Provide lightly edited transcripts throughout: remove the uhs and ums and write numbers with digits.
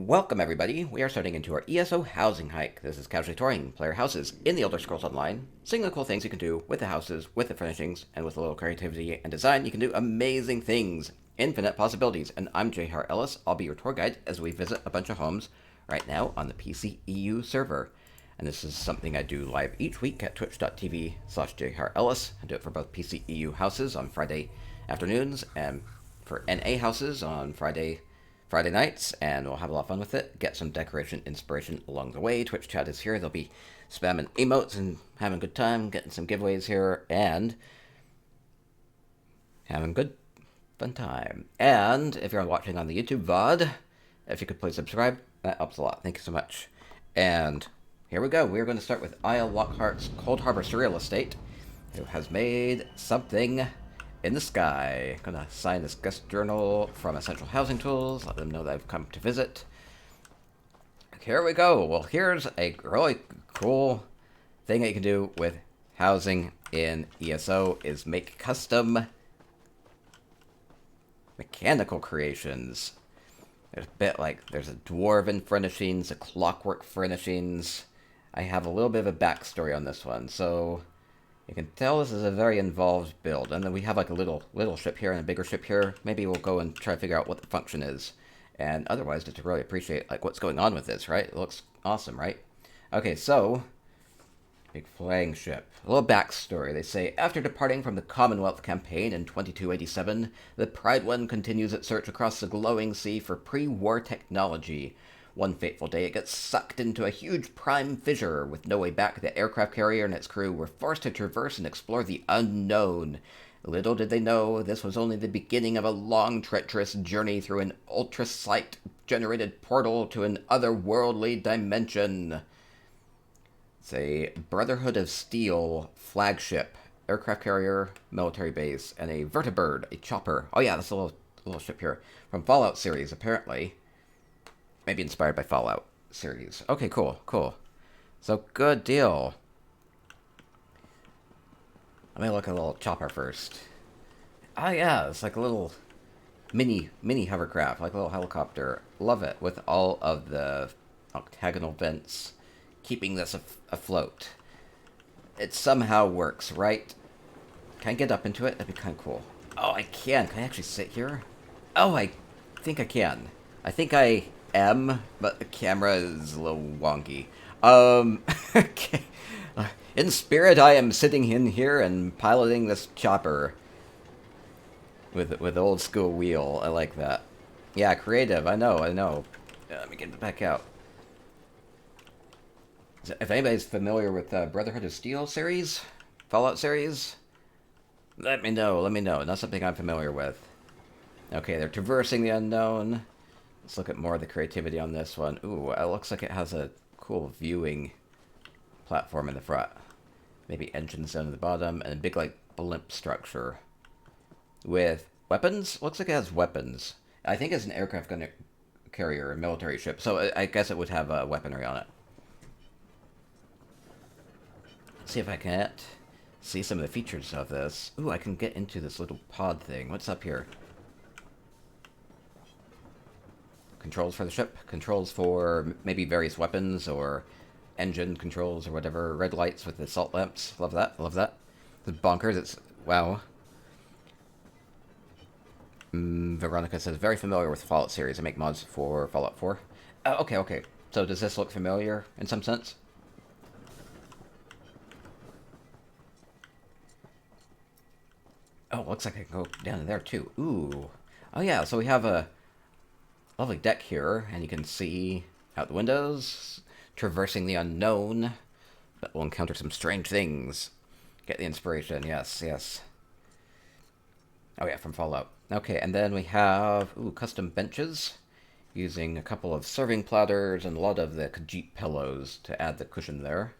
Welcome everybody, we are starting into our ESO housing hike. This is casually touring player houses in the Elder Scrolls Online, seeing the cool things you can do with the houses, with the furnishings, and with a little creativity and design, you can do amazing things. Infinite possibilities, and I'm J.R. Ellis. I'll be your tour guide as we visit a bunch of homes right now on the PCEU server. And this is something I do live each week at twitch.tv/JREllis. I do it for both PCEU houses on Friday afternoons and for NA houses on Friday nights, and we'll have a lot of fun with it. Get some decoration inspiration along the way. Twitch chat is here. They'll be spamming emotes and having a good time, getting some giveaways here, and having good fun time. And if you're watching on the YouTube VOD, if you could please subscribe, that helps a lot. Thank you so much. And here we go. We're going to start with I.L. Lockhart's Cold Harbor Surreal Estate, who has made something in the sky. I'm gonna sign this guest journal from Essential Housing Tools, let them know that I've come to visit. Here we go. Well, here's a really cool thing that you can do with housing in ESO is make custom mechanical creations. There's a bit like, there's a dwarven furnishings, a clockwork furnishings. I have a little bit of a backstory on this one, so you can tell this is a very involved build. And then we have like a little ship here and a bigger ship here. Maybe we'll go and try to figure out what the function is. And otherwise, just to really appreciate like what's going on with this, right? It looks awesome, right? Okay, so big flying ship. A little backstory. They say, after departing from the Commonwealth campaign in 2287, the Pride One continues its search across the glowing sea for pre-war technology. One fateful day, it gets sucked into a huge prime fissure. With no way back, the aircraft carrier and its crew were forced to traverse and explore the unknown. Little did they know, this was only the beginning of a long, treacherous journey through an ultrasight-generated portal to an otherworldly dimension. It's a Brotherhood of Steel flagship, aircraft carrier, military base, and a vertibird, a chopper. Oh yeah, that's a little ship here. From Fallout series, apparently. Maybe inspired by Fallout series. Okay, cool. So, good deal. Let me look at a little chopper first. Oh yeah, it's like a little mini hovercraft, like a little helicopter. Love it, with all of the octagonal vents, keeping this afloat. It somehow works, right? Can I get up into it? That'd be kind of cool. Oh, I can. Can I actually sit here? Oh, I think I can. I think I am, but the camera is a little wonky. Okay. In spirit, I am sitting in here and piloting this chopper with old school wheel. I like that. Yeah, creative. I know. Let me get it back out. If anybody's familiar with Brotherhood of Steel series, Fallout series, let me know. Not something I'm familiar with. Okay, they're traversing the unknown. Let's look at more of the creativity on this one. Ooh, it looks like it has a cool viewing platform in the front. Maybe engines down at the bottom, and a big, like, blimp structure. With weapons? Looks like it has weapons. I think it's an aircraft gun carrier, a military ship, so I guess it would have weaponry on it. Let's see if I can't see some of the features of this. Ooh, I can get into this little pod thing. What's up here? Controls for the ship, controls for maybe various weapons or engine controls or whatever. Red lights with the salt lamps. Love that. It's bonkers. It's wow. Veronica says, very familiar with Fallout series. I make mods for Fallout 4. Okay. So does this look familiar in some sense? Oh, looks like I can go down there too. Ooh. Oh yeah, so we have a lovely deck here, and you can see out the windows, traversing the unknown, but we'll encounter some strange things. Get the inspiration, yes. Oh yeah, from Fallout. Okay, and then we have, custom benches, using a couple of serving platters and a lot of the Khajiit pillows to add the cushion there.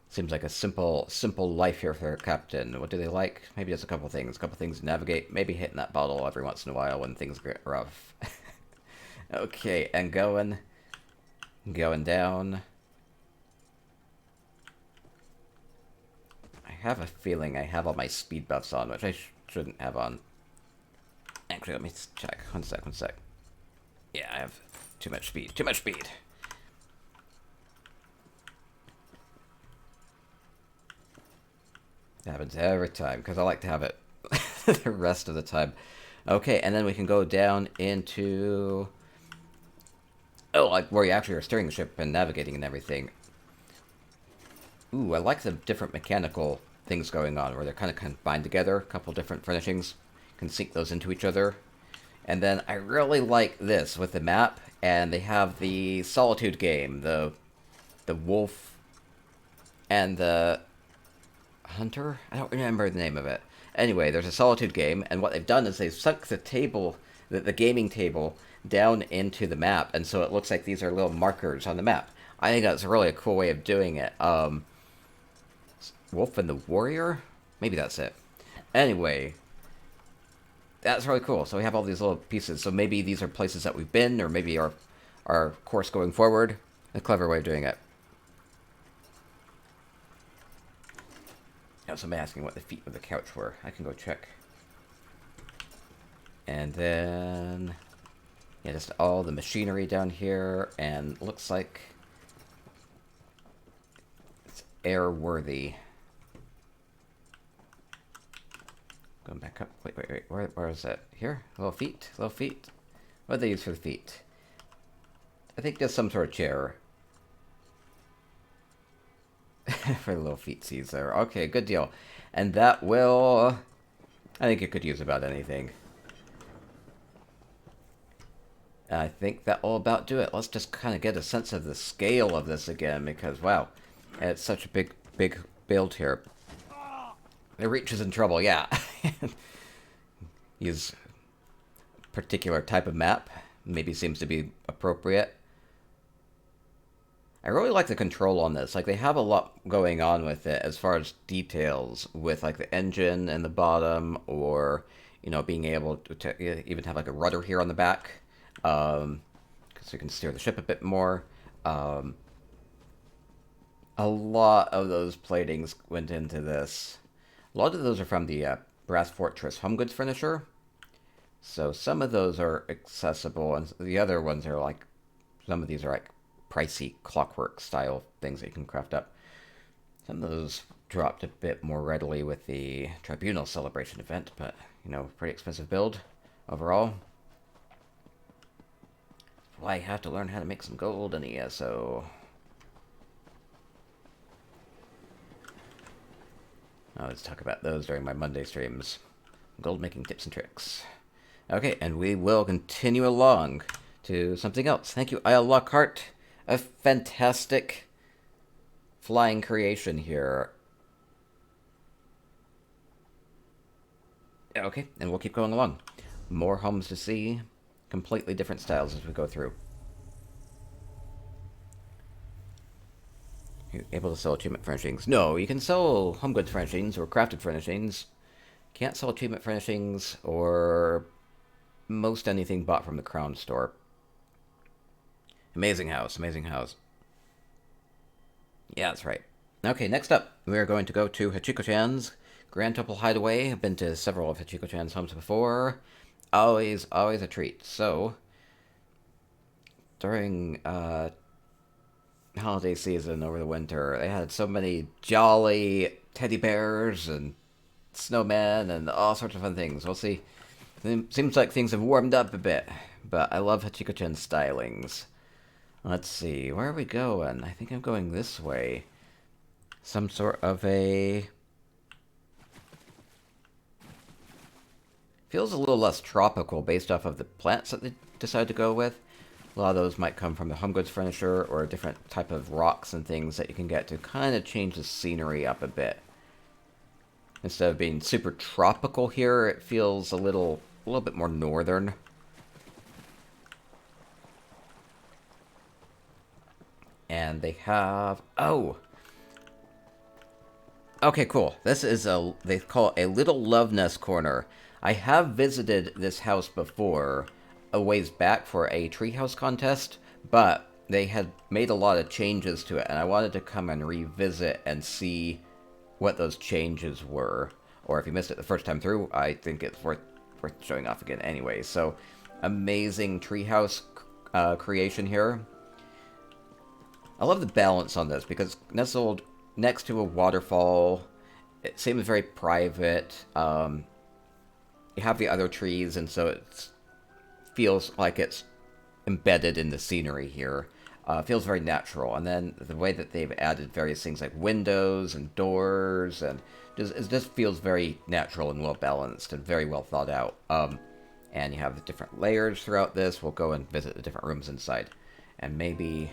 Seems like a simple life here for their captain. What do they like? Maybe just a couple things to navigate. Maybe hitting that bottle every once in a while when things get rough. Okay, and going down. I have a feeling I have all my speed buffs on, which I shouldn't have on. And Actually, let me check. One sec. Yeah, I have too much speed. Too much speed. It happens every time, because I like to have it the rest of the time. Okay, and then we can go down into... Oh, like where you actually are steering the ship and navigating and everything. Ooh, I like the different mechanical things going on, where they're kind of combined together. A couple different furnishings. Can sync those into each other. And then I really like this with the map, and they have the Solitude game, the wolf and the hunter? I don't remember the name of it. Anyway, there's a Solitude game, and what they've done is they've sunk the table, the gaming table, down into the map, and so it looks like these are little markers on the map. I think that's really a cool way of doing it. Wolf and the Warrior? Maybe that's it. Anyway, that's really cool. So we have all these little pieces. So maybe these are places that we've been, or maybe our course going forward. A clever way of doing it. Now, somebody asking what the feet of the couch were. I can go check. And then... yeah, just all the machinery down here, and looks like it's airworthy. Going back up. Wait. Where is it? Here? Little feet? Little feet? What do they use for the feet? I think just some sort of chair. For the little feetsies there. Okay, good deal. And that will... I think you could use about anything. I think that will about do it. Let's just kind of get a sense of the scale of this again, because, wow, it's such a big build here. The Reach is in trouble, yeah. Use a particular type of map. Maybe seems to be appropriate. I really like the control on this. Like, they have a lot going on with it as far as details with, like, the engine in the bottom, or, you know, being able to even have, like, a rudder here on the back. So you can steer the ship a bit more. A lot of those platings went into this. A lot of those are from the Brass Fortress Home Goods Furnisher. So some of those are accessible, and the other ones are like... some of these are like pricey clockwork style things that you can craft up. Some of those dropped a bit more readily with the Tribunal Celebration event, but, you know, pretty expensive build overall. Well, I have to learn how to make some gold in ESO. Oh, let's talk about those during my Monday streams. Gold making tips and tricks. Okay, and we will continue along to something else. Thank you, Isle Lockhart. A fantastic flying creation here. Okay, and we'll keep going along. More homes to see. Completely different styles as we go through. You're able to sell achievement furnishings. No, you can sell home goods furnishings or crafted furnishings. Can't sell achievement furnishings or most anything bought from the Crown Store. Amazing house, amazing house. Yeah, that's right. Okay, next up, we are going to go to Hachiko-chan's Grand Temple Hideaway. I've been to several of Hachiko-chan's homes before. Always a treat. So, during holiday season over the winter, they had so many jolly teddy bears and snowmen and all sorts of fun things. We'll see. It seems like things have warmed up a bit, but I love Hachiko-chan's stylings. Let's see, where are we going? I think I'm going this way. Some sort of a... feels a little less tropical based off of the plants that they decide to go with. A lot of those might come from the home goods furniture or a different type of rocks and things that you can get to kind of change the scenery up a bit. Instead of being super tropical here, it feels a little bit more northern. And they have... oh! Okay, cool. This is a... they call it a Little Love Nest Corner. I have visited this house before, a ways back for a treehouse contest, but they had made a lot of changes to it, and I wanted to come and revisit and see what those changes were. Or if you missed it the first time through, I think it's worth worth showing off again anyway. So, amazing treehouse creation here. I love the balance on this because nestled next to a waterfall, it seems very private. You have the other trees, and so it feels like it's embedded in the scenery here. Feels very natural. And then the way that they've added various things like windows and doors, and it just feels very natural and well balanced and very well thought out. And you have the different layers throughout this. We'll go and visit the different rooms inside, and maybe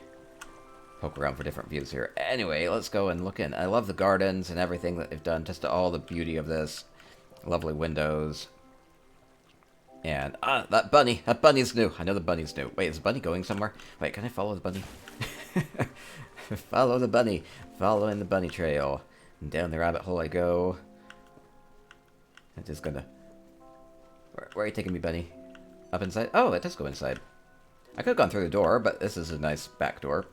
poke around for different views here. Anyway, let's go and look in. I love the gardens and everything that they've done. Just all the beauty of this. Lovely windows. And, that bunny's new. I know the bunny's new. Wait, is the bunny going somewhere? Wait, can I follow the bunny? Follow the bunny. Following the bunny trail. And down the rabbit hole I go. I'm just gonna... Where are you taking me, bunny? Up inside? Oh, it does go inside. I could have gone through the door, but this is a nice back door.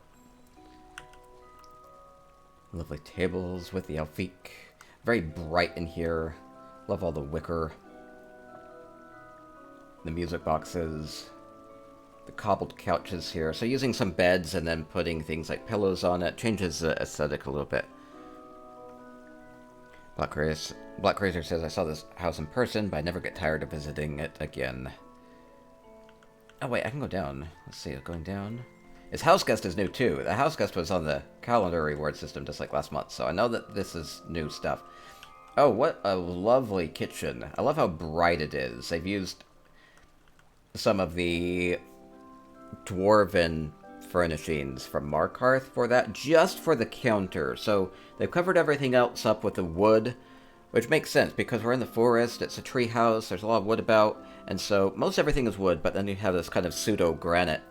Lovely tables with the Alfique. Very bright in here. Love all the wicker. The music boxes, the cobbled couches here. So using some beds and then putting things like pillows on it changes the aesthetic a little bit. Black Razor says, I saw this house in person, but I never get tired of visiting it again. Oh wait, I can go down. Let's see, going down. His house guest is new too. The house guest was on the calendar reward system just like last month, so I know that this is new stuff. Oh, what a lovely kitchen. I love how bright it is. They've used some of the dwarven furnishings from Markarth for that, just for the counter. So they've covered everything else up with the wood, which makes sense because we're in the forest, it's a tree house, there's a lot of wood about, and so most everything is wood, but then you have this kind of pseudo-granite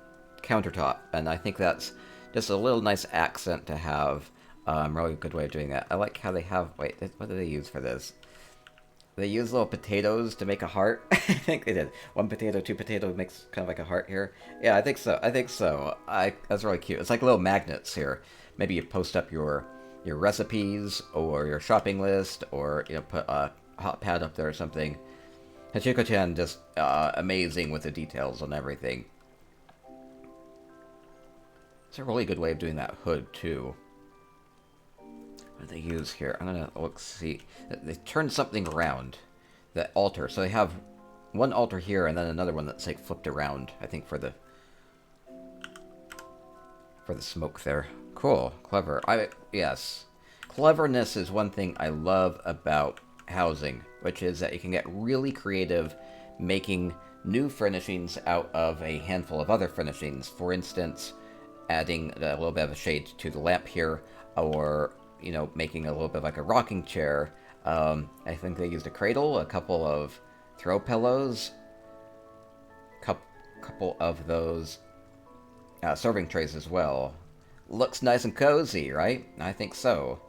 countertop, and I think that's just a little nice accent to have. Really good way of doing that. I like how they have, wait, what do they use for this? They use little potatoes to make a heart. I think they did. 1 potato, 2 potato makes kind of like a heart here. Yeah, I think so. That's really cute. It's like little magnets here. Maybe you post up your recipes or your shopping list, or put a hot pad up there or something. Hachiko-chan just amazing with the details on everything. It's a really good way of doing that hood too. What do they use here? I'm gonna look, see. They turned something around. The altar. So they have one altar here and then another one that's like flipped around, I think, for the smoke there. Cool. Clever. Yes. Cleverness is one thing I love about housing, which is that you can get really creative making new furnishings out of a handful of other furnishings. For instance, adding a little bit of a shade to the lamp here, or making a little bit like a rocking chair. I think they used a cradle, a couple of throw pillows, couple of those serving trays as well. Looks nice and cozy, right? I think so.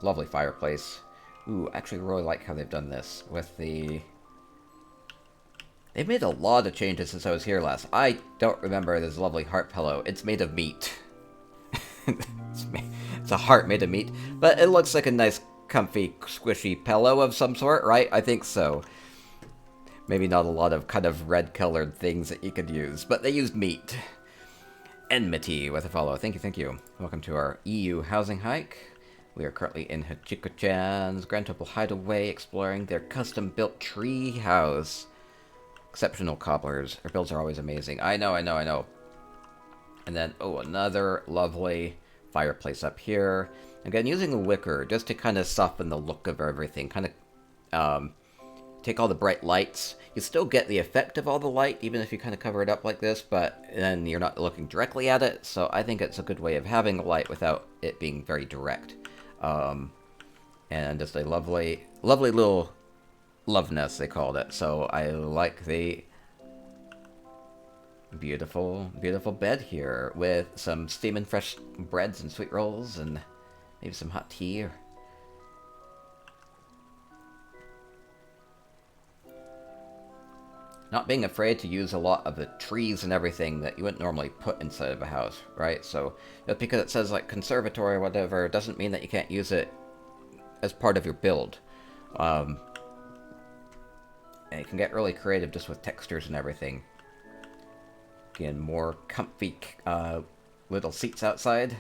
Lovely fireplace. Ooh, I actually really like how they've done this with the... They've made a lot of changes since I was here last. I don't remember this lovely heart pillow. It's made of meat. It's a heart made of meat. But it looks like a nice, comfy, squishy pillow of some sort, right? I think so. Maybe not a lot of kind of red-colored things that you could use, but they used meat. Enmity with a follow. Thank you, thank you. Welcome to our EU housing hike. We are currently in Hachiko-chan's Grand Temple Hideaway, exploring their custom-built tree house. Exceptional cobblers. Their builds are always amazing. I know. And then, oh, another lovely fireplace up here. Again, using the wicker just to kind of soften the look of everything. Kind of take all the bright lights. You still get the effect of all the light, even if you kind of cover it up like this, but then you're not looking directly at it. So I think it's a good way of having the light without it being very direct. And just a lovely little love nest, they called it. So I like the beautiful bed here with some steaming fresh breads and sweet rolls and maybe some hot tea. Not being afraid to use a lot of the trees and everything that you wouldn't normally put inside of a house, right? So just because it says like conservatory or whatever doesn't mean that you can't use it as part of your build. And you can get really creative just with textures and everything. Again, more comfy little seats outside.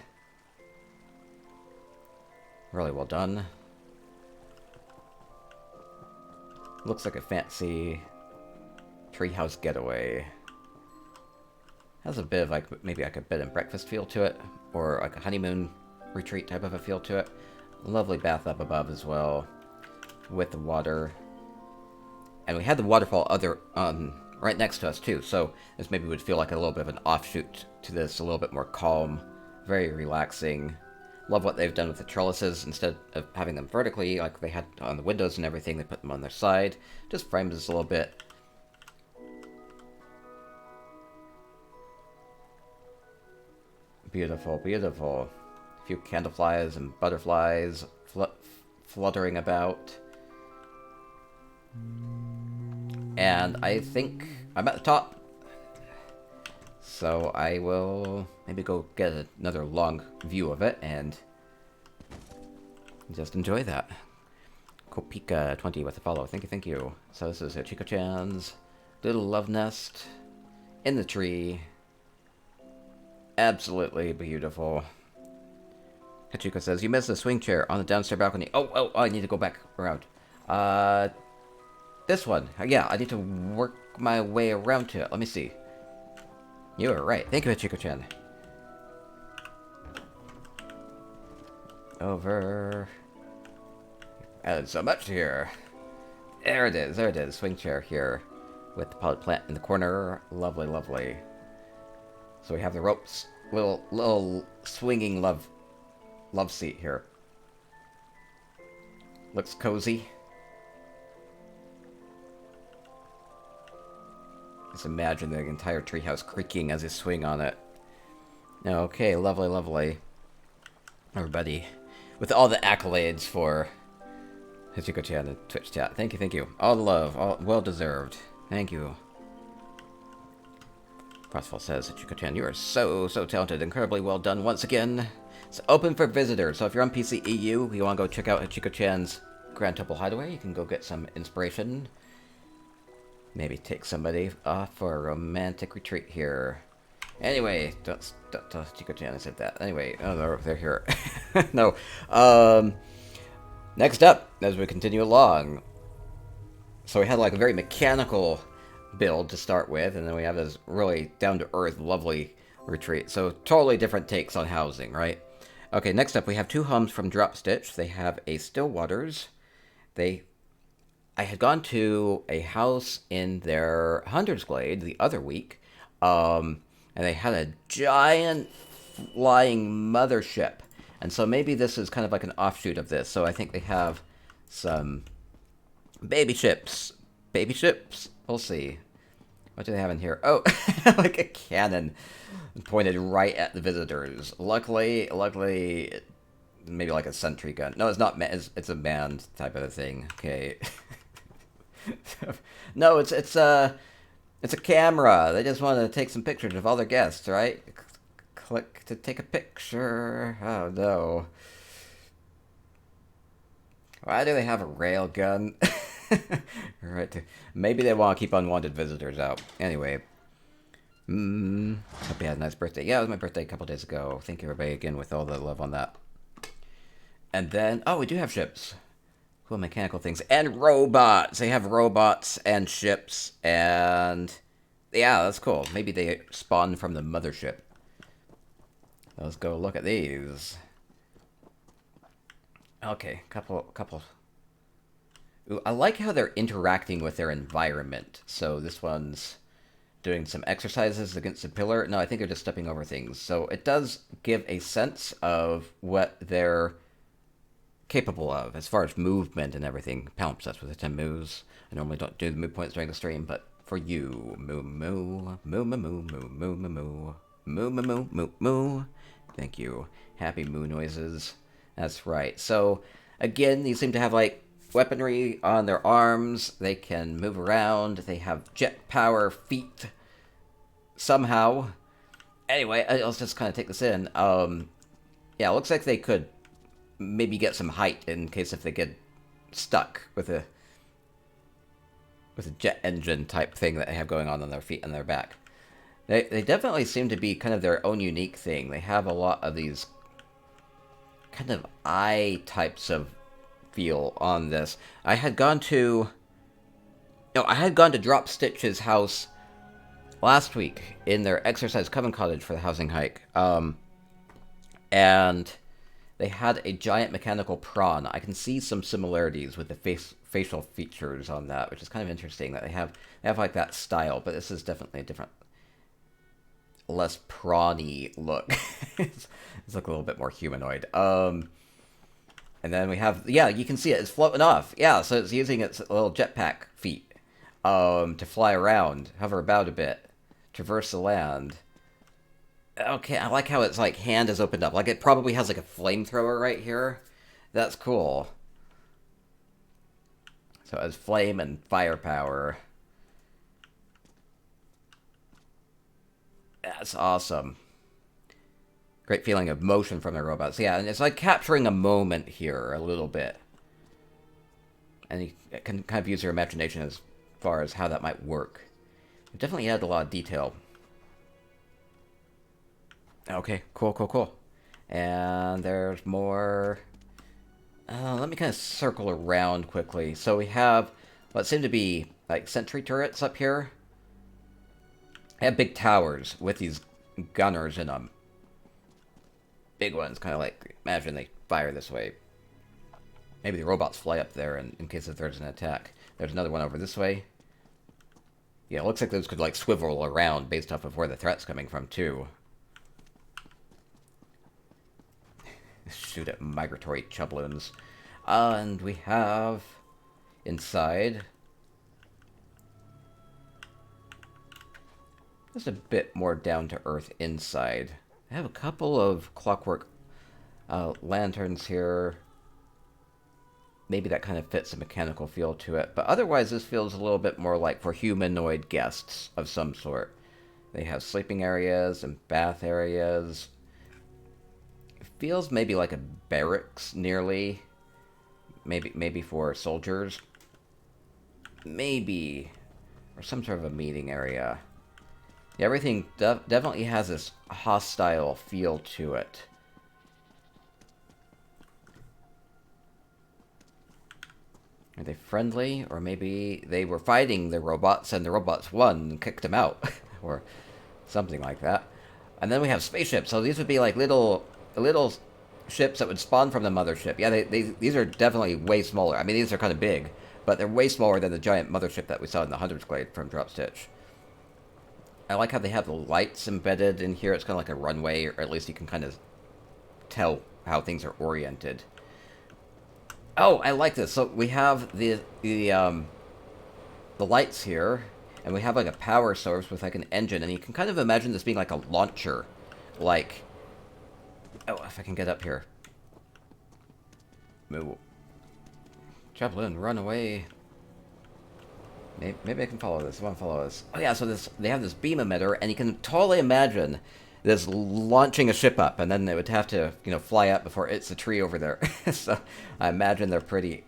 Really well done. Looks like a fancy treehouse getaway. Has a bit of like maybe like a bed and breakfast feel to it, or like a honeymoon retreat type of a feel to it. Lovely bath up above as well, with the water. And we had the waterfall right next to us too, so this maybe would feel like a little bit of an offshoot to this, a little bit more calm, very relaxing. Love what they've done with the trellises. Instead of having them vertically like they had on the windows and everything, they put them on their side. Just frames this a little bit. Beautiful, beautiful. A few candleflies and butterflies fluttering about. And I think I'm at the top. So I will maybe go get another long view of it and just enjoy that. Kopika20 with a follow. Thank you, thank you. So this is Hachiko-chan's little love nest in the tree. Absolutely beautiful. Hachiko says, you missed the swing chair on the downstairs balcony. Oh, I need to go back around. This one. Yeah, I need to work my way around to it. Let me see. You were right. Thank you, Hachiko-chan. Over. Added so much here. There it is. There it is. Swing chair here. With the potted plant in the corner. Lovely, lovely. So we have the ropes. Little swinging love seat here. Looks cozy. Just imagine the entire treehouse creaking as you swing on it. Okay, lovely, lovely. Everybody, with all the accolades for Hachiko-chan and Twitch chat. Thank you, thank you. All the love, all well deserved. Thank you. Frostfall says, Hachiko-chan, you are so talented. Incredibly well done once again. It's open for visitors, so if you're on PC EU, you want to go check out Hachiko-chan's Grand Temple Hideaway, you can go get some inspiration. Maybe take somebody off for a romantic retreat here. Anyway, don't Hachiko-chan said that. Anyway, oh, they're here. No. Next up, as we continue along. So we had like a very mechanical build to start with, and then we have this really down-to-earth, lovely retreat. So totally different takes on housing, right? Okay, next up we have two hums from Drop Stitch. They have a Still Waters. I had gone to a house in their Hunter's Glade the other week, and they had a giant flying mothership. And so maybe this is kind of like an offshoot of this. So I think they have some baby ships. Baby ships? We'll see. What do they have in here? Oh, like a cannon pointed right at the visitors. Luckily, maybe like a sentry gun. No, it's not. It's a manned type of a thing. Okay. No, it's a camera. They just want to take some pictures of all their guests, right? Click to take a picture. Oh no. Why do they have a rail gun? Right. Maybe they want to keep unwanted visitors out. Anyway. Hope you had a nice birthday. Yeah, it was my birthday a couple days ago. Thank you everybody again with all the love on that. And then, oh, we do have ships. Cool mechanical things. And robots. They have robots and ships. And yeah, that's cool. Maybe they spawned from the mothership. Let's go look at these. Okay, couple. Ooh, I like how they're interacting with their environment. So this one's doing some exercises against the pillar. No, I think they're just stepping over things. So it does give a sense of what they're capable of as far as movement and everything. Palimpsest with the 10 moves. I normally don't do the move points during the stream, but for you, moo moo, moo moo moo moo moo moo moo moo moo moo moo. Thank you. Happy moo noises. That's right. So again, these seem to have like weaponry on their arms. They can move around. They have jet power feet somehow. Anyway, let's just kind of take this in. Yeah, it looks like they could maybe get some height in case if they get stuck with a jet engine type thing that they have going on their feet and their back. They definitely seem to be kind of their own unique thing. They have a lot of these kind of eye types of feel on this. I had gone to Drop Stitch's house last week in their Exercise Coven Cottage for the housing hike. And they had a giant mechanical prawn. I can see some similarities with the facial features on that, which is kind of interesting that they have like that style, but this is definitely a different, less prawny look. It's like a little bit more humanoid. And then we have, yeah, you can see it's floating off. Yeah, so it's using its little jetpack feet to fly around, hover about a bit, traverse the land. Okay, I like how its like hand is opened up. Like it probably has like a flamethrower right here. That's cool. So it has flame and firepower. That's awesome. Great feeling of motion from the robots. Yeah, and it's like capturing a moment here a little bit. And you can kind of use your imagination as far as how that might work. It definitely added a lot of detail. Okay, cool. And there's more. Let me kind of circle around quickly. So we have what seem to be like sentry turrets up here. They have big towers with these gunners in them. Big ones, kind of like, imagine they fire this way. Maybe the robots fly up there in case if there's an attack. There's another one over this way. Yeah, it looks like those could like swivel around based off of where the threat's coming from too. Shoot at migratory chubloons. And we have inside just a bit more down to earth inside. I have a couple of clockwork lanterns here. Maybe that kind of fits a mechanical feel to it. But otherwise, this feels a little bit more like for humanoid guests of some sort. They have sleeping areas and bath areas. It feels maybe like a barracks, nearly. Maybe for soldiers. Maybe. Or some sort of a meeting area. Yeah, everything definitely has this hostile feel to it. Are they friendly? Or maybe they were fighting the robots and the robots won and kicked them out. Or something like that. And then we have spaceships. So these would be like little ships that would spawn from the mothership. Yeah, these are definitely way smaller. I mean, these are kind of big. But they're way smaller than the giant mothership that we saw in the Hunter's Glade from Drop Stitch. I like how they have the lights embedded in here. It's kind of like a runway, or at least you can kind of tell how things are oriented. Oh, I like this. So we have the lights here, and we have like a power source with like an engine, and you can kind of imagine this being like a launcher. Like, oh, if I can get up here. Move. Chaplain, run away. Maybe I can follow this. I want to follow this. Oh yeah, so they have this beam emitter, and you can totally imagine this launching a ship up, and then they would have to, fly up before it's a tree over there. So I imagine they're pretty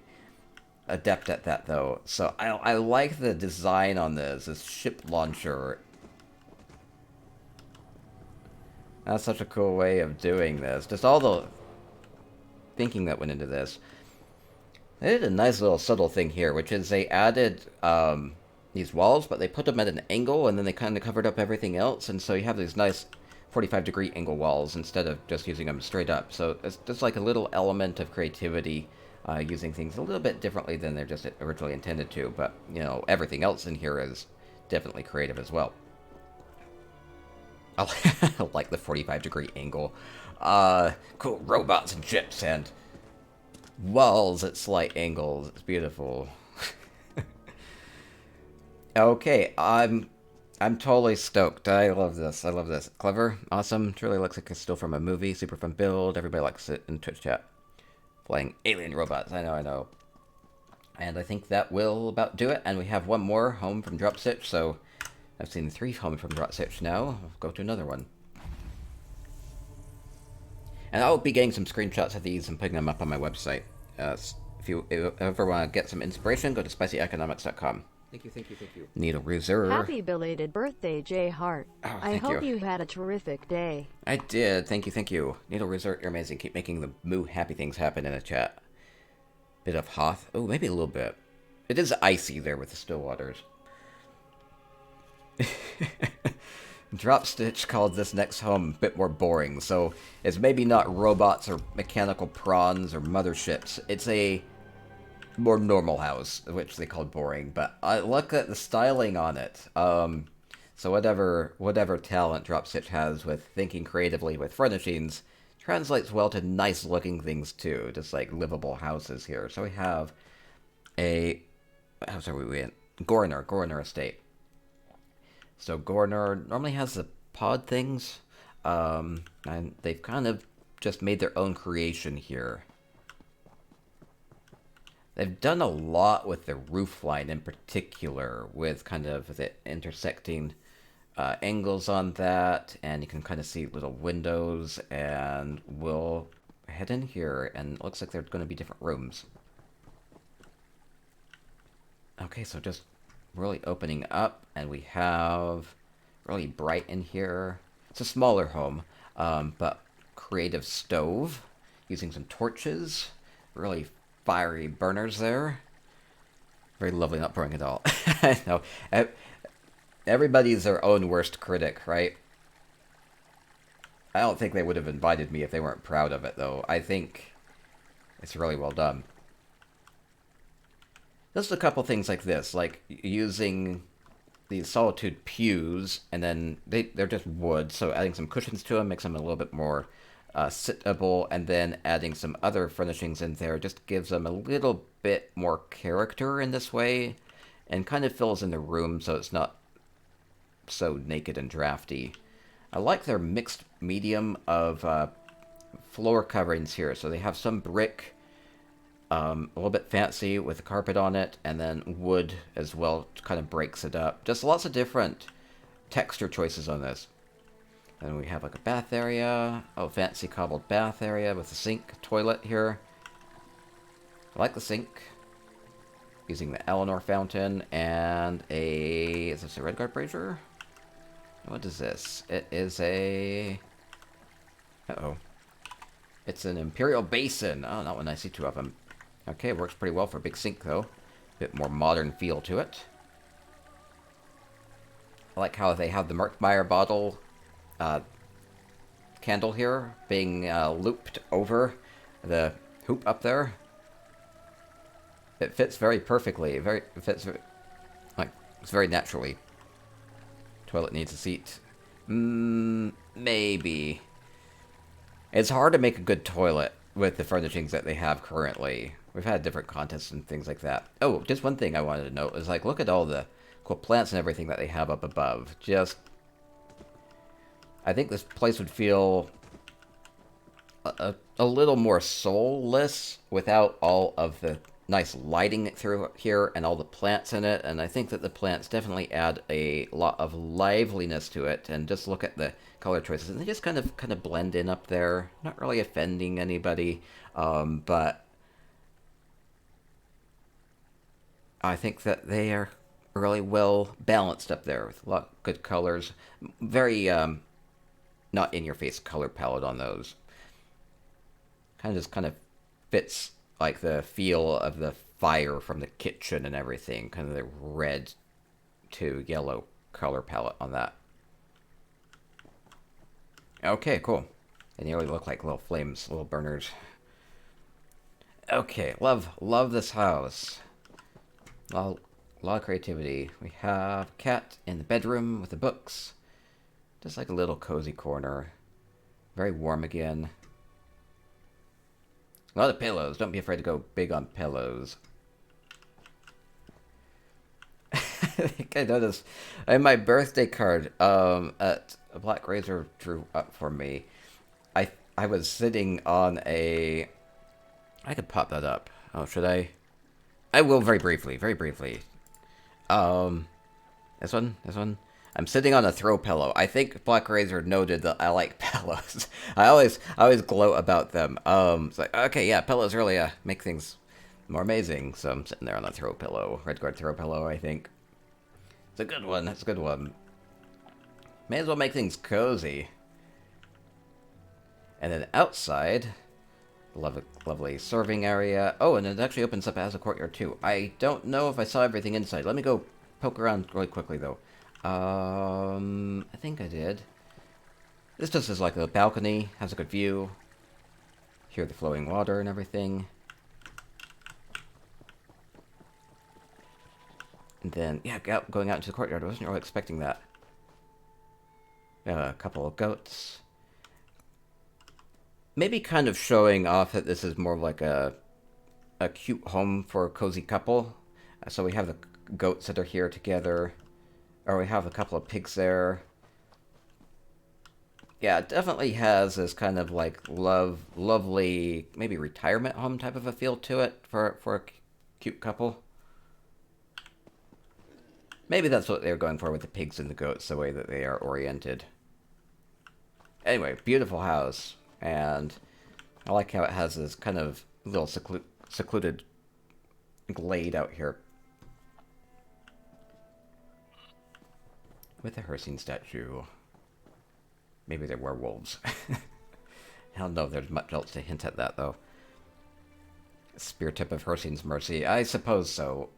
adept at that, though. So I like the design on this ship launcher. That's such a cool way of doing this. Just all the thinking that went into this. They did a nice little subtle thing here, which is they added these walls, but they put them at an angle, and then they kind of covered up everything else, and so you have these nice 45-degree angle walls instead of just using them straight up. So it's just like a little element of creativity, using things a little bit differently than they're just originally intended to, but, everything else in here is definitely creative as well. I like the 45-degree angle. Cool robots and ships and walls at slight angles. It's beautiful. Okay, I'm totally stoked. I love this. Clever, awesome. Truly looks like it's still from a movie. Super fun build. Everybody likes it in Twitch chat. Flying alien robots. I know. And I think that will about do it. And we have one more home from Drop Stitch. So I've seen 3 home from Drop Stitch now. I'll go to another one. And I'll be getting some screenshots of these and putting them up on my website If you ever want to get some inspiration, go to spicyeconomics.com. Thank you, thank you, thank you. Needle Reserve. Happy belated birthday, J. Hart. Oh, I thank hope you. you had a terrific day. I did. Thank you, thank you. Needle Reserve, you're amazing. Keep making the moo happy things happen in the chat. Bit of Hoth. Oh, maybe a little bit. It is icy there with the still waters. Dropstitch called this next home a bit more boring, so it's maybe not robots or mechanical prawns or motherships. It's a more normal house, which they called boring, but I look at the styling on it. So whatever talent Dropstitch has with thinking creatively with furnishings translates well to nice looking things too, just like livable houses here. So we have a house, are we in? Gorner estate. So Gorner normally has the pod things, and they've kind of just made their own creation here. They've done a lot with the roofline in particular, with kind of the intersecting angles on that, and you can kind of see little windows, and we'll head in here, and it looks like there's going to be different rooms. Okay, so just really opening up, and we have really bright in here. It's a smaller home, but creative stove, using some torches, really fiery burners there. Very lovely, not boring at all. I know. Everybody's their own worst critic, right? I don't think they would have invited me if they weren't proud of it, though. I think it's really well done. Just a couple things like this, like using these Solitude Pews, and then they're just wood, so adding some cushions to them makes them a little bit more sittable, and then adding some other furnishings in there just gives them a little bit more character in this way, and kind of fills in the room so it's not so naked and drafty. I like their mixed medium of floor coverings here. So they have some brick, a little bit fancy with a carpet on it, and then wood as well, kind of breaks it up. Just lots of different texture choices on this. And we have like a bath area. Oh, fancy cobbled bath area with a sink, toilet here. I like the sink. Using the Eleanor fountain and a... Is this a Redguard brazier? What is this? It is a... Uh-oh. It's an Imperial Basin. Oh, not one I see two of them. Okay, works pretty well for a big sink, though. Bit more modern feel to it. I like how they have the Merkmeyer bottle candle here being looped over the hoop up there. It fits very perfectly. It fits like it's very naturally. Toilet needs a seat. Maybe. It's hard to make a good toilet with the furnishings that they have currently. We've had different contests and things like that. Oh, just one thing I wanted to note is, like, look at all the cool plants and everything that they have up above. Just, I think this place would feel a little more soulless without all of the nice lighting through here and all the plants in it, and I think that the plants definitely add a lot of liveliness to it. And just look at the color choices, and they just kind of blend in up there, not really offending anybody, but I think that they are really well balanced up there with a lot of good colors. Very not in your face color palette on those. Kind of fits like the feel of the fire from the kitchen and everything. Kind of the red to yellow color palette on that. Okay, cool. They nearly look like little flames, little burners. Okay, love this house. A lot of creativity. We have a cat in the bedroom with the books. Just like a little cozy corner. Very warm again. A lot of pillows. Don't be afraid to go big on pillows. I think I noticed in my birthday card at a Black Razor drew up for me. I was sitting on a... I could pop that up. Oh, should I? I will very briefly. This one. I'm sitting on a throw pillow. I think Black Razor noted that I like pillows. I always gloat about them. It's like, okay, yeah, pillows really make things More amazing. So I'm sitting there on a throw pillow. Red guard throw pillow, I think. It's a good one. That's a good one. May as well make things cozy. And then outside, lovely serving area. Oh, and it actually opens up as a courtyard too. I don't know if I saw everything inside. Let me go poke around really quickly though. I think I did. This just is like a balcony, has a good view. Hear the flowing water and everything. And then, yeah, going out into the courtyard. I wasn't really expecting that. A couple of goats. Maybe kind of showing off that this is more like a cute home for a cozy couple. So we have the goats that are here together. Or we have a couple of pigs there. Yeah, it definitely has this kind of like lovely, maybe retirement home type of a feel to it for a cute couple. Maybe that's what they're going for with the pigs and the goats, the way that they are oriented. Anyway, beautiful house. And I like how it has this kind of little secluded glade out here. With a Hircine statue. Maybe they're werewolves. I don't know if there's much else to hint at that, though. Spear tip of Hircine's mercy. I suppose so.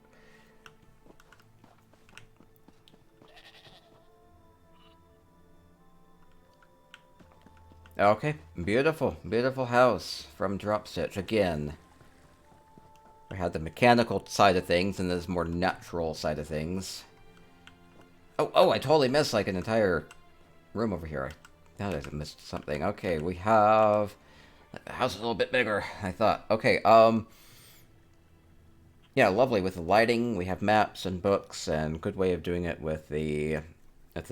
Okay, beautiful, beautiful house from Dropstitch again. We had the mechanical side of things and this more natural side of things. Oh, I totally missed like an entire room over here. I thought I missed something. Okay, we have... The house is a little bit bigger, I thought. Okay, yeah, lovely with the lighting. We have maps and books and good way of doing it with the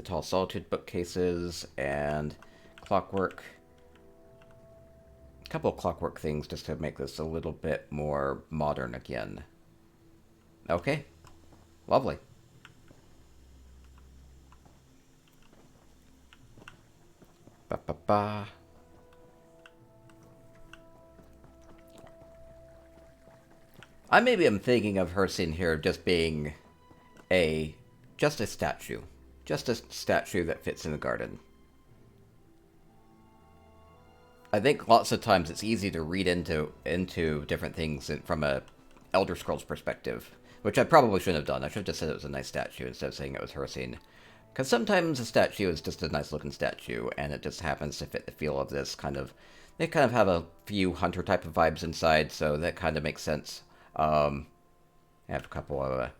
tall Solitude bookcases and clockwork. A couple of clockwork things just to make this a little bit more modern again. Okay. Lovely. Ba-ba-ba. I maybe am thinking of Hircine here just being just a statue. Just a statue that fits in the garden. I think lots of times it's easy to read into different things from a Elder Scrolls perspective, which I probably shouldn't have done. I should have just said it was a nice statue instead of saying it was Hircine. Because sometimes a statue is just a nice looking statue, and it just happens to fit the feel of this kind of... They kind of have a few hunter type of vibes inside, so that kind of makes sense. I have a couple of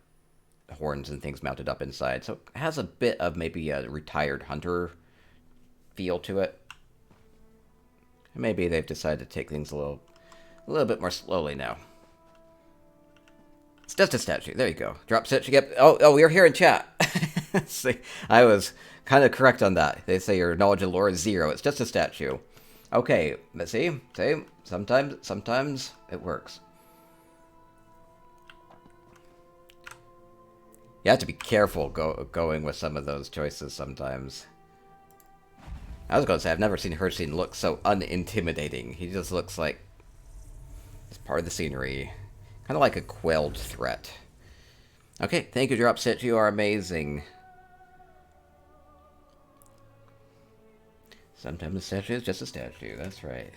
horns and things mounted up inside, so it has a bit of maybe a retired hunter feel to it. Maybe they've decided to take things a little bit more slowly now. It's just a statue. There you go. Dropstitch, you get... Oh, we're here in chat. See, I was kind of correct on that. They say your knowledge of lore is 0. It's just a statue. Okay, let's see. Sometimes it works. You have to be careful going with some of those choices sometimes. I was going to say, I've never seen Hircine look so unintimidating. He just looks like he's part of the scenery. Kind of like a quelled threat. Okay, thank you, Dropstitch. You are amazing. Sometimes a statue is just a statue. That's right.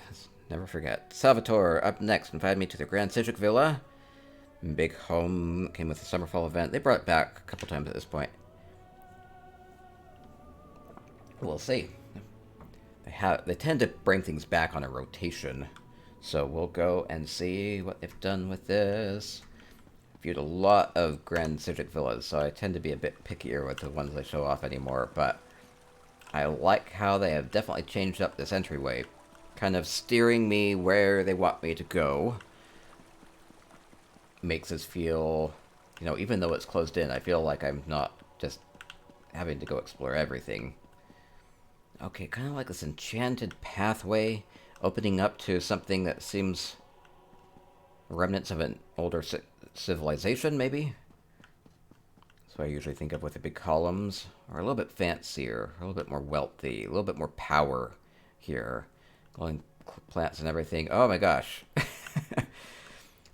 Never forget. Salvatore, up next, invited me to the Grand Citric Villa. Big home. Came with the Summerfall event. They brought it back a couple times at this point. We'll see. They tend to bring things back on a rotation. So we'll go and see what they've done with this. I've viewed a lot of Grand Citric Villas, so I tend to be a bit pickier with the ones they show off anymore, but I like how they have definitely changed up this entryway, kind of steering me where they want me to go. Makes us feel, you know, even though it's closed in, I feel like I'm not just having to go explore everything. Okay, kind of like this enchanted pathway opening up to something that seems remnants of an older civilization, maybe? That's what I usually think of with the big columns. Or a little bit fancier, a little bit more wealthy, a little bit more power here. Glowing plants and everything. Oh my gosh.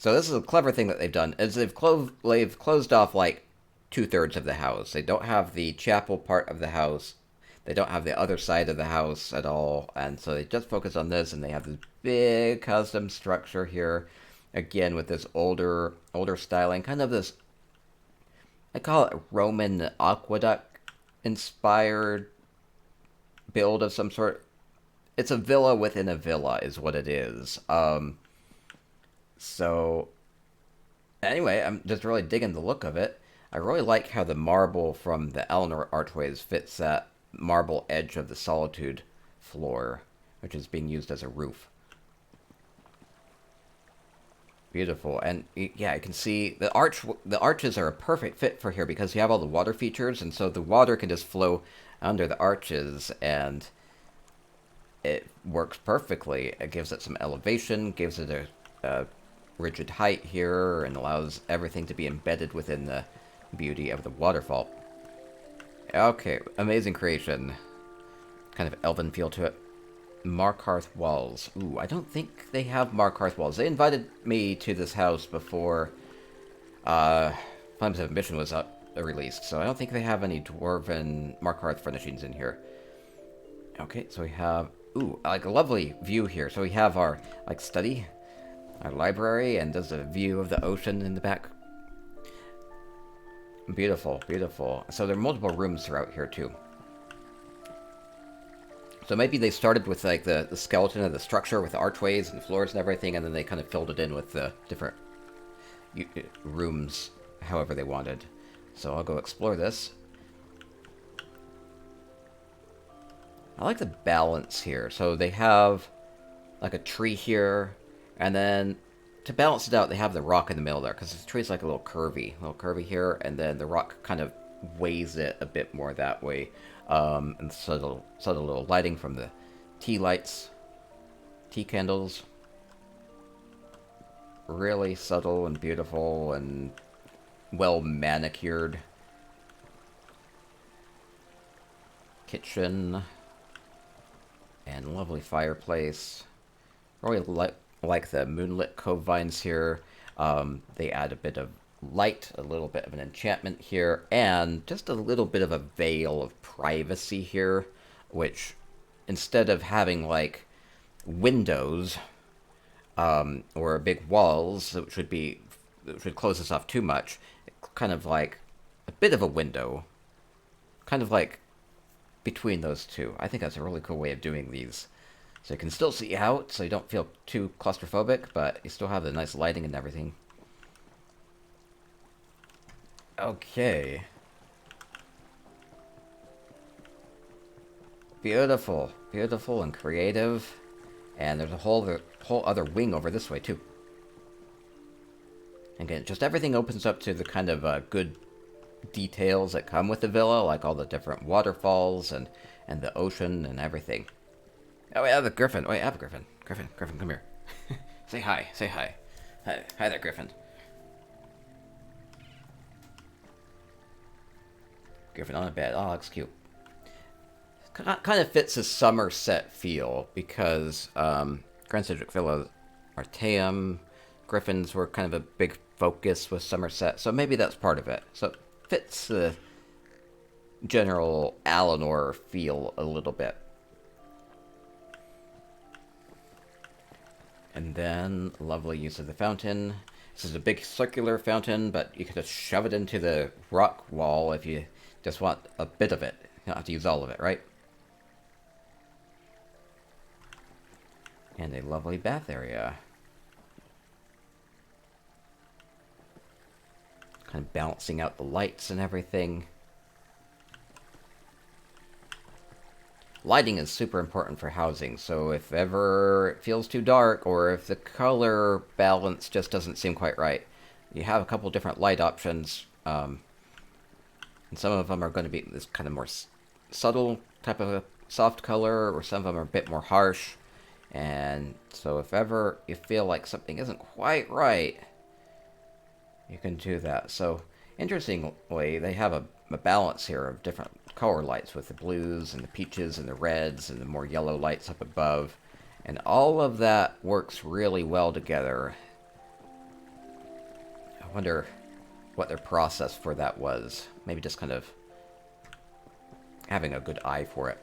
So this is a clever thing that they've done, is they've closed off like 2/3 of the house. They don't have the chapel part of the house. They don't have the other side of the house at all, and so they just focus on this, and they have this big custom structure here, again with this older styling, kind of this, I call it Roman aqueduct inspired build of some sort. It's a villa within a villa, is what it is. So anyway, I'm just really digging the look of it. I really like how the marble from the Eleanor archways fits that marble edge of the Solitude floor, which is being used as a roof. Beautiful. And yeah, I can see the arches are a perfect fit for here because you have all the water features, and so the water can just flow under the arches, and it works perfectly. It gives it some elevation, gives it a rigid height here, and allows everything to be embedded within the beauty of the waterfall. Okay, amazing creation. Kind of elven feel to it. Markarth walls. Ooh, I don't think they have Markarth walls. They invited me to this house before Flames of Ambition was released, so I don't think they have any dwarven Markarth furnishings in here. Okay, so we have, ooh, like a lovely view here. So we have our, like, study, our library, and there's a view of the ocean in the back. Beautiful, beautiful. So there are multiple rooms throughout here, too. So maybe they started with, like, the skeleton of the structure with the archways and floors and everything, and then they kind of filled it in with the different rooms however they wanted. So I'll go explore this. I like the balance here. So they have, like, a tree here, and then to balance it out, they have the rock in the middle there, because the tree's like a little curvy here, and then the rock kind of weighs it a bit more that way. And subtle little lighting from the tea lights, tea candles. Really subtle and beautiful and well manicured. Kitchen. And lovely fireplace. Really like the moonlit cove vines here. They add a bit of light, a little bit of an enchantment here, and just a little bit of a veil of privacy here, which instead of having like windows or big walls, which would close us off too much, kind of like a bit of a window, kind of like between those two. I think that's a really cool way of doing these. So you can still see out, so you don't feel too claustrophobic, but you still have the nice lighting and everything. Okay. Beautiful. Beautiful and creative. And there's a whole other wing over this way, too. Again, just everything opens up to the kind of good details that come with the villa, like all the different waterfalls and the ocean and everything. Oh, we have a griffin. Wait, I have a griffin. Griffin, come here. Say hi. Say hi. Hi there, Griffin. Griffin on a bed. Oh, looks cute. Kind of fits a Somerset feel because Grand Cedric Villa Arteum, Griffins were kind of a big focus with Somerset, so maybe that's part of it. So it fits the general Eleanor feel a little bit. And then, lovely use of the fountain. This is a big circular fountain, but you can just shove it into the rock wall if you just want a bit of it. You don't have to use all of it, right? And a lovely bath area. Kind of balancing out the lights and everything. Lighting is super important for housing, so if ever it feels too dark, or if the color balance just doesn't seem quite right, you have a couple different light options, and some of them are going to be this kind of more subtle type of a soft color, or some of them are a bit more harsh, and so if ever you feel like something isn't quite right, you can do that. So, interestingly, they have a balance here of different color lights with the blues and the peaches and the reds and the more yellow lights up above. And all of that works really well together. wonder what their process for that was. Maybe just kind of having a good eye for it.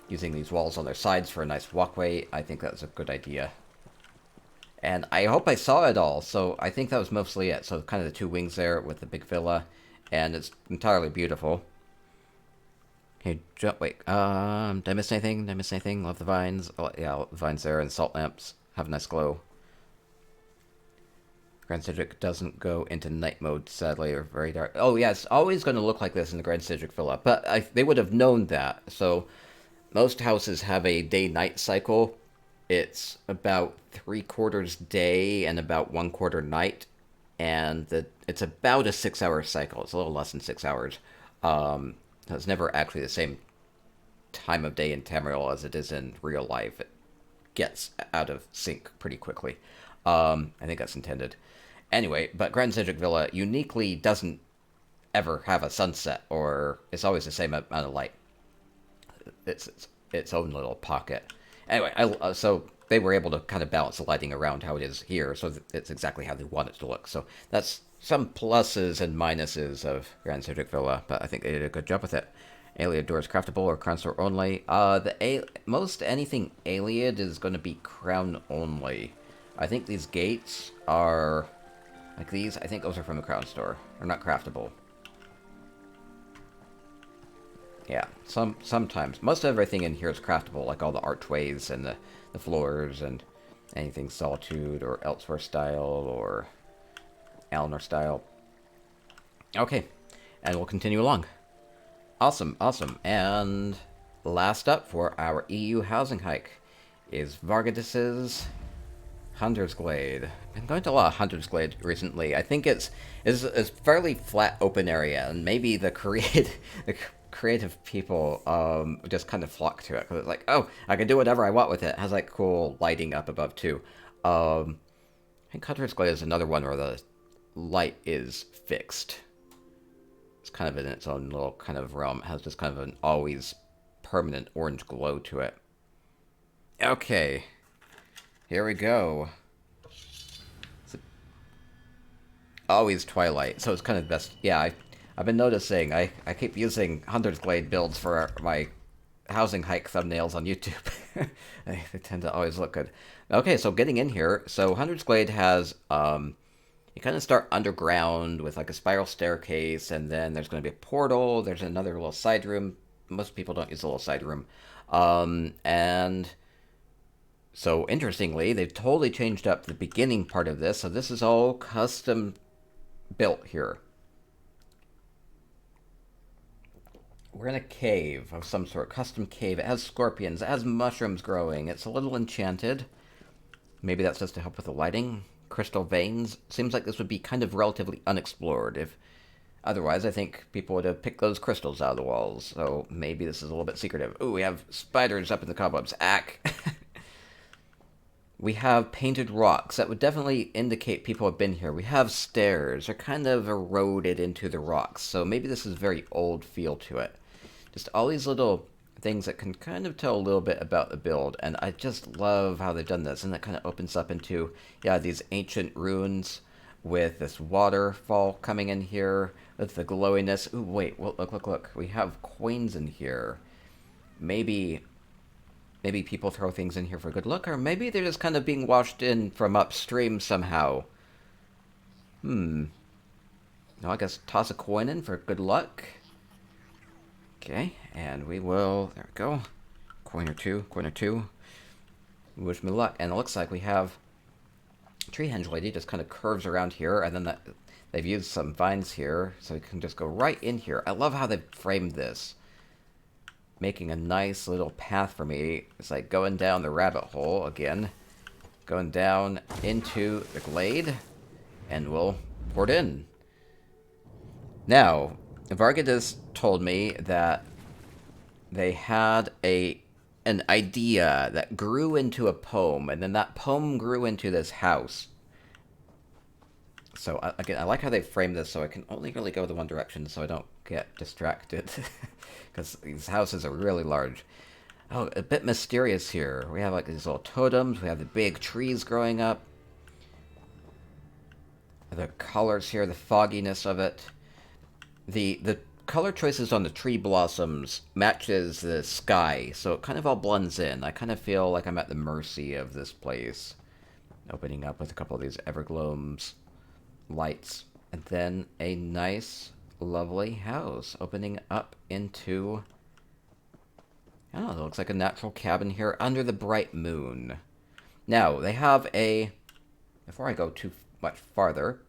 Using these walls on their sides for a nice walkway, I think that's a good idea. And I hope I saw it all, so I think that was mostly it. So kind of the two wings there with the big villa, and it's entirely beautiful. Okay, wait, did I miss anything? Did I miss anything? Love the vines. Oh, yeah, the vines there, and salt lamps have a nice glow. Grand Cedric doesn't go into night mode, sadly, or very dark. Oh, yeah, it's always going to look like this in the Grand Cedric Villa, but they would have known that. So most houses have a day-night cycle. It's about 3/4 day and about 1/4 night, and it's about a 6-hour cycle. It's a little less than 6 hours. It's never actually the same time of day in Tamriel as it is in real life. It gets out of sync pretty quickly. I think that's intended. Anyway, but Grand Cedric Villa uniquely doesn't ever have a sunset, or it's always the same amount of light. It's its own little pocket. Anyway, so they were able to kind of balance the lighting around how it is here, so it's exactly how they want it to look. So that's some pluses and minuses of Grand Cedric Villa, but I think they did a good job with it. Allied doors craftable or crown store only. Most anything Allied is going to be crown only. I think these gates are like these. I think those are from the crown store. They're not craftable. Yeah, sometimes. Most everything in here is craftable, like all the archways and the floors and anything Solitude or Elsewhere style or Eleanor style. Okay, and we'll continue along. Awesome, awesome. And last up for our EU housing hike is Vargadis's Hunter's Glade. I've been going to a lot of Hunter's Glade recently. I think it's a fairly flat open area, and maybe the creative people just kind of flock to it because it's like, oh, I can do whatever I want with it. It has like cool lighting up above too. I think Hunter's Glade is another one where the light is fixed. It's kind of in its own little kind of realm. It has just kind of an always permanent orange glow to it. Okay, here we go. It's always twilight, so it's kind of best. Yeah, I've been noticing, I keep using Hunter's Glade builds for my housing hike thumbnails on YouTube. They tend to always look good. Okay, so getting in here, so Hunter's Glade has, you kind of start underground with like a spiral staircase, and then there's going to be a portal, there's another little side room. Most people don't use the little side room. And so, interestingly, they've totally changed up the beginning part of this, so this is all custom built here. We're in a cave of some sort, custom cave. It has scorpions, it has mushrooms growing. It's a little enchanted. Maybe that's just to help with the lighting. Crystal veins. Seems like this would be kind of relatively unexplored. If otherwise, I think people would have picked those crystals out of the walls. So maybe this is a little bit secretive. Ooh, we have spiders up in the cobwebs. Ack. We have painted rocks. That would definitely indicate people have been here. We have stairs. They're kind of eroded into the rocks. So maybe this is a very old feel to it. Just all these little things that can kind of tell a little bit about the build. And I just love how they've done this. And that kind of opens up into, yeah, these ancient ruins with this waterfall coming in here. With the glowiness. Ooh, wait. Well, look. We have coins in here. Maybe people throw things in here for good luck, or maybe they're just kind of being washed in from upstream somehow. No, I guess toss a coin in for good luck. Okay, and we will, there we go. Coin or two. Wish me luck. And it looks like we have Treehenge Lady just kind of curves around here, and then they've used some vines here, so we can just go right in here. I love how they've framed this. Making a nice little path for me. It's like going down the rabbit hole again. Going down into the glade. And we'll port in. Now, Vargadis told me that they had an idea that grew into a poem. And then that poem grew into this house. So, again, I like how they framed this so I can only really go the one direction so I don't get distracted. Because these houses are really large. Oh, a bit mysterious here. We have like these little totems. We have the big trees growing up. The colors here, the fogginess of it. The color choices on the tree blossoms matches the sky, so it kind of all blends in. I kind of feel like I'm at the mercy of this place. Opening up with a couple of these everglows lights. And then a nice, lovely house opening up into... Oh, it looks like a natural cabin here under the bright moon. Now, they have a... Before I go too much farther,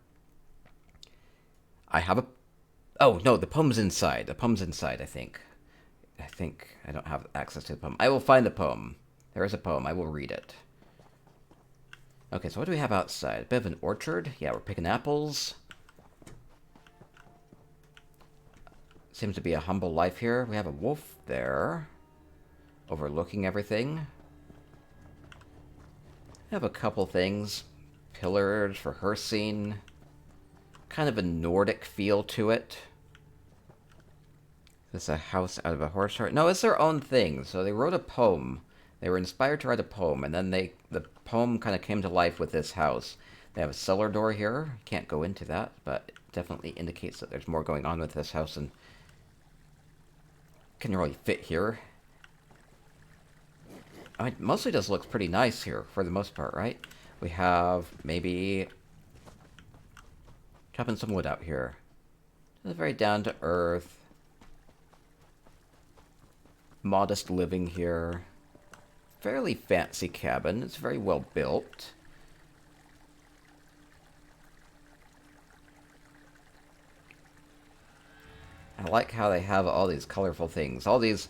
I have a... Oh, no, the poem's inside. The poem's inside, I think. I think I don't have access to the poem. I will find the poem. There is a poem. I will read it. Okay, so what do we have outside? A bit of an orchard. Yeah, we're picking apples. Seems to be a humble life here. We have a wolf there, overlooking everything. We have a couple things. Pillars for her scene. Kind of a Nordic feel to it. Is this a house out of a horse story? No, it's their own thing. So they wrote a poem. They were inspired to write a poem, and then the poem kind of came to life with this house. They have a cellar door here. Can't go into that, but it definitely indicates that there's more going on with this house and can really fit here. I mean, mostly just looks pretty nice here, for the most part, right? We have maybe chopping some wood out here. It's very down to earth. Modest living here. Fairly fancy cabin. It's very well built. I like how they have all these colorful things. All these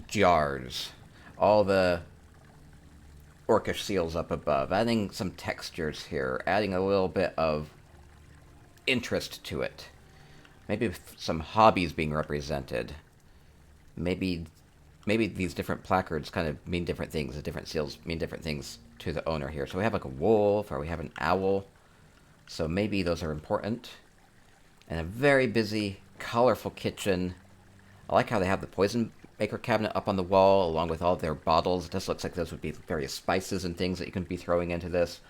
jars. All the orcish seals up above. Adding some textures here. Adding a little bit of interest to it. Maybe some hobbies being represented. Maybe these different placards kind of mean different things. The different seals mean different things to the owner here. So we have like a wolf, or we have an owl. So maybe those are important. And a very busy, colorful kitchen. I like how they have the poison maker cabinet up on the wall, along with all their bottles. It just looks like those would be various spices and things that you can be throwing into this.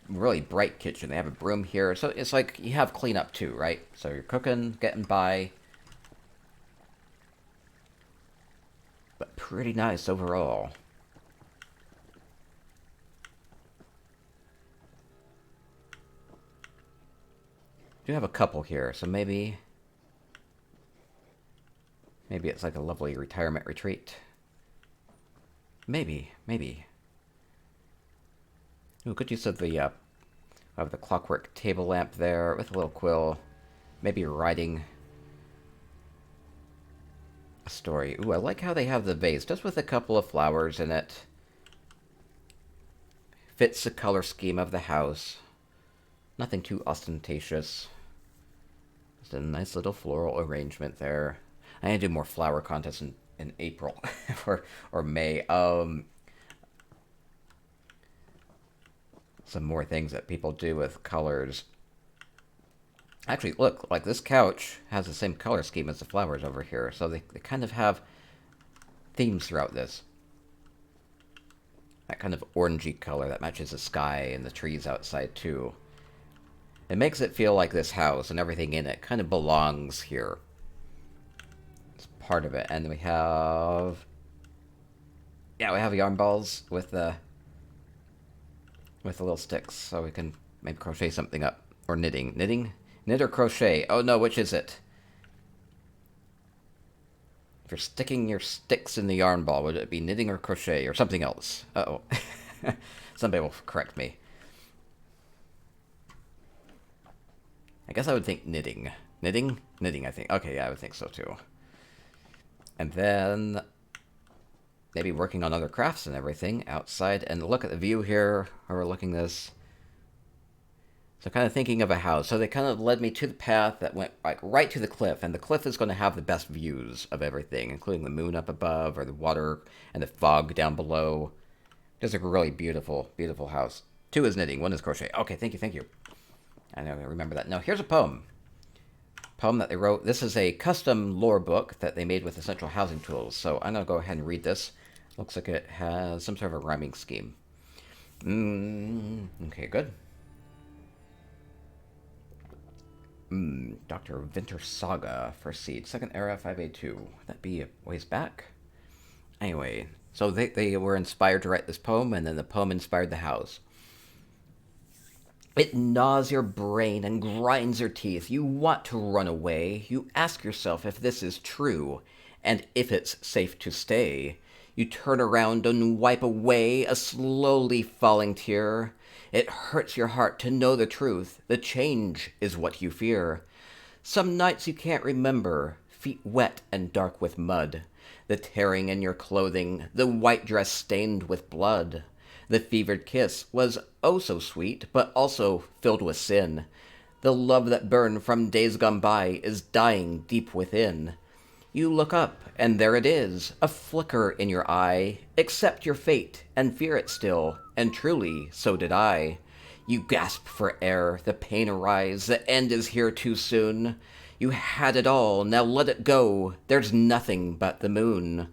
Really bright kitchen. They have a broom here. So it's like you have cleanup too, right? So you're cooking, getting by. But pretty nice overall. Do have a couple here, so maybe it's like a lovely retirement retreat. Maybe. Ooh, good use of the clockwork table lamp there with a little quill. Maybe you're writing a story. Ooh, I like how they have the vase, just with a couple of flowers in it. Fits the color scheme of the house. Nothing too ostentatious. Just a nice little floral arrangement there. I need to do more flower contests in April or May. Some more things that people do with colors. Actually, look, like this couch has the same color scheme as the flowers over here. So they kind of have themes throughout this. That kind of orangey color that matches the sky and the trees outside too. It makes it feel like this house and everything in it kind of belongs here. It's part of it. And we have... Yeah, we have yarn balls with the little sticks, so we can maybe crochet something up. Or knitting. Knit or crochet? Oh no, which is it? If you're sticking your sticks in the yarn ball, would it be knitting or crochet or something else? Uh-oh. Somebody will correct me. I guess I would think knitting. Knitting, I think. Okay, yeah, I would think so too. And then maybe working on other crafts and everything outside. And look at the view here, overlooking this. So kind of thinking of a house. So they kind of led me to the path that went like right to the cliff. And the cliff is going to have the best views of everything, including the moon up above, or the water and the fog down below. Just a really beautiful, beautiful house. 2 is knitting, 1 is crochet. Okay, thank you. I know, I remember that. Now, here's a poem. Poem that they wrote. This is a custom lore book that they made with Essential Housing Tools. So I'm going to go ahead and read this. Looks like it has some sort of a rhyming scheme. Okay, good. Dr. Winter Saga, first seed, second era, 5A2. Would that be a ways back? Anyway, so they were inspired to write this poem, and then the poem inspired the house. It gnaws your brain and grinds your teeth. You want to run away. You ask yourself if this is true, and if it's safe to stay. You turn around and wipe away a slowly falling tear. It hurts your heart to know the truth. The change is what you fear. Some nights you can't remember, feet wet and dark with mud. The tearing in your clothing, the white dress stained with blood. The fevered kiss was oh so sweet, but also filled with sin. The love that burned from days gone by is dying deep within. You look up, and there it is, a flicker in your eye. Accept your fate, and fear it still, and truly, so did I. You gasp for air, the pain arise, the end is here too soon. You had it all, now let it go, there's nothing but the moon.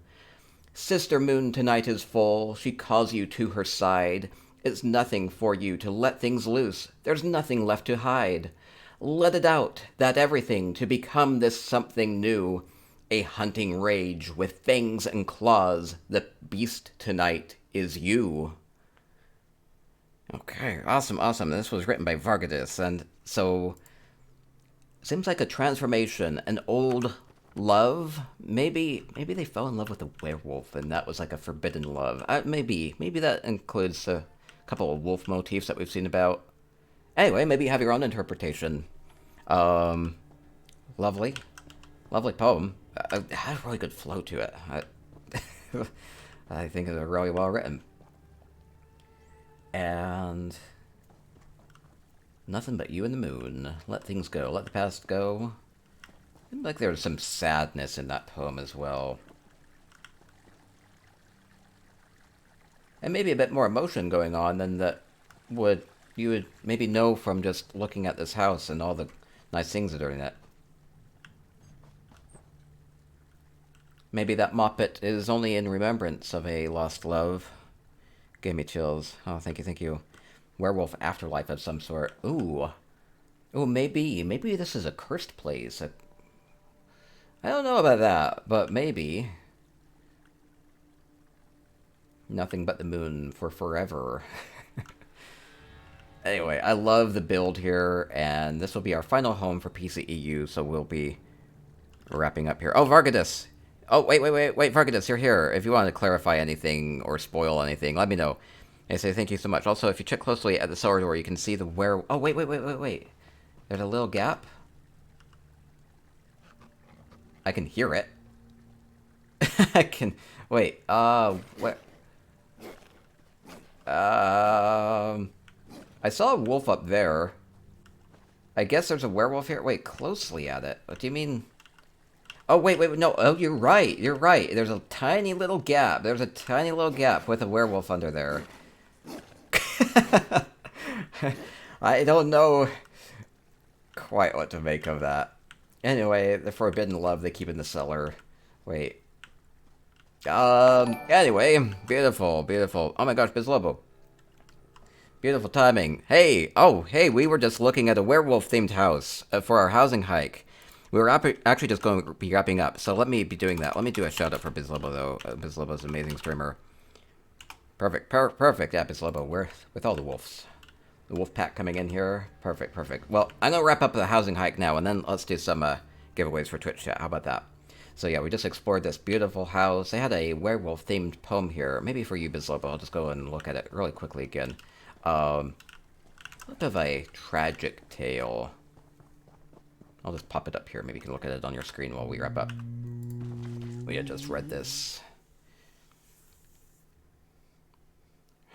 Sister Moon tonight is full, she calls you to her side. It's nothing for you to let things loose, there's nothing left to hide. Let it out, that everything, to become this something new. A hunting rage with fangs and claws, the beast tonight is you. Okay, awesome, awesome. This was written by Vargadis, and so seems like a transformation, an old love. Maybe they fell in love with a werewolf, and that was like a forbidden love. Maybe that includes a couple of wolf motifs that we've seen about. Anyway, maybe you have your own interpretation. Lovely poem. It had a really good flow to it. I think it's really well written. And nothing but you and the moon. Let things go. Let the past go. Seems like there was some sadness in that poem as well. And maybe a bit more emotion going on than that you would maybe know from just looking at this house and all the nice things that are in it. Maybe that moppet is only in remembrance of a lost love. Gave me chills. Oh, thank you. Werewolf afterlife of some sort. Ooh. Oh, maybe this is a cursed place. I don't know about that, but maybe. Nothing but the moon for forever. Anyway, I love the build here, and this will be our final home for PCEU, so we'll be wrapping up here. Oh, Vargadis! Oh, wait, Vargadis, you're here. If you want to clarify anything or spoil anything, let me know. I say thank you so much. Also, if you check closely at the cellar door, you can see the where... Oh, wait. There's a little gap. I can hear it. I can... Wait, what... I saw a wolf up there. I guess there's a werewolf here. Wait, closely at it. What do you mean... Oh, wait, no. Oh, you're right. There's a tiny little gap. There's a tiny little gap with a werewolf under there. I don't know quite what to make of that. Anyway, the forbidden love they keep in the cellar. Wait. Anyway, beautiful. Oh my gosh, Bizlobo. Beautiful timing. Hey, we were just looking at a werewolf-themed house for our housing hike. We were actually just going to be wrapping up, so let me be doing that. Let me do a shout-out for Bizlobo, though. Bizlobo's an amazing streamer. Perfect. Yeah, Bizlobo, we're with all the wolves. The wolf pack coming in here. Perfect. Well, I'm going to wrap up the housing hike now, and then let's do some giveaways for Twitch chat. How about that? So yeah, we just explored this beautiful house. They had a werewolf-themed poem here. Maybe for you, Bizlobo. I'll just go and look at it really quickly again. A bit of a tragic tale. I'll just pop it up here. Maybe you can look at it on your screen while we wrap up. We had just read this.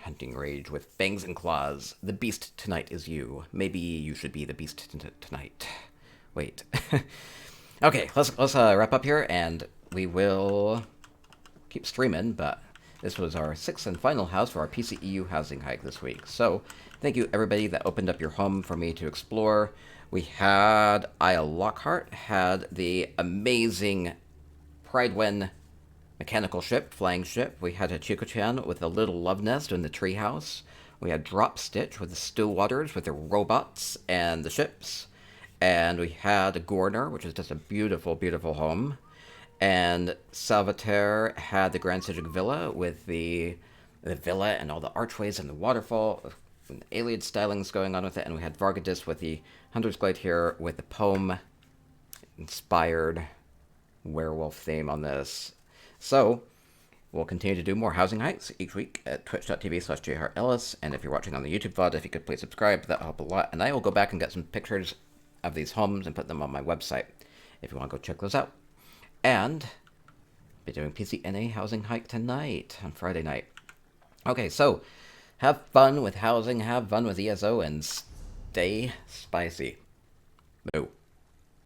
Hunting rage with fangs and claws. The beast tonight is you. Maybe you should be the beast tonight. Wait. Okay, let's wrap up here, and we will keep streaming, but this was our 6th and final house for our PCEU housing hike this week. So, thank you everybody that opened up your home for me to explore. We had Isle Lockhart, had the amazing Pridewen mechanical ship, flying ship. We had Hachiko-chan with a little love nest in the treehouse. We had Drop Stitch with the Stillwaters with the robots and the ships. And we had Gorner, which is just a beautiful, beautiful home. And Salvatore had the Grand Sigil Villa with the villa and all the archways and the waterfall, and the alien stylings going on with it. And we had Vargadis with the Hunter's Glade here with the poem-inspired werewolf theme on this. So, we'll continue to do more housing hikes each week at twitch.tv/jhartellis. And if you're watching on the YouTube VOD, if you could please subscribe, that'll help a lot. And I will go back and get some pictures of these homes and put them on my website if you want to go check those out. And be doing PCNA housing hike tonight on Friday night. Okay, so have fun with housing, have fun with ESO, and stay spicy. Boo.